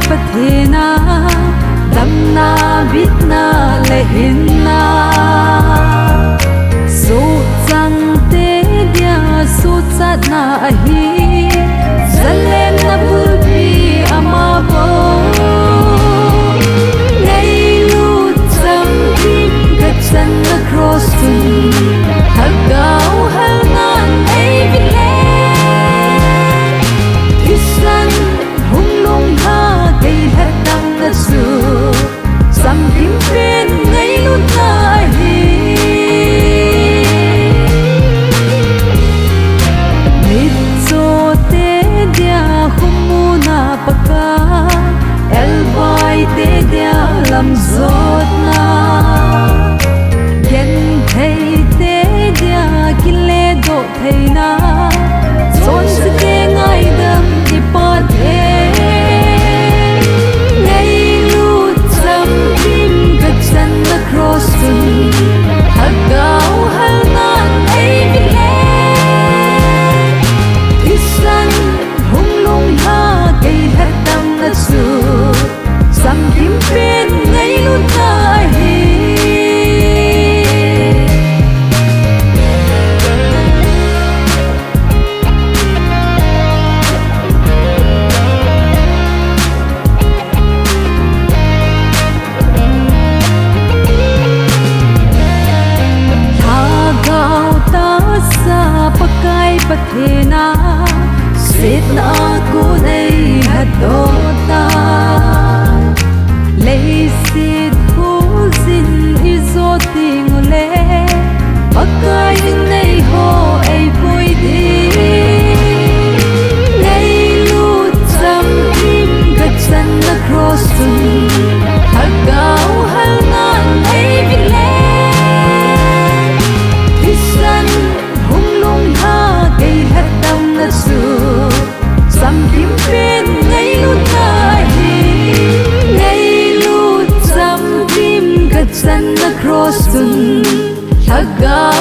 Pathena damna bitna lehinna so changte dia so chatna ahi zalen na bulbi amabo leilu chamki gachan na cross tu hagau halnan evile islan hunglong ha su sam kim pen ngay luôn nahi mit so te dia khumuna paka el vai te dia lam zot na gen thei te dia kile do thei na son se te ngai dam ki pa the cross tu hagau halnan evile islan hunglong ha kai hatam na su sam kim pen ngai lu nahi pathena sit na ku nei hadota lei sit ku sin izoting le pakai nei ho ei poi di nei lu cham kim gachan na cross tu hagau halnan ei vile islan hunglong ha su sam kim pen ngay luôn nahi ngay lu cham kim gachan na cross tu haga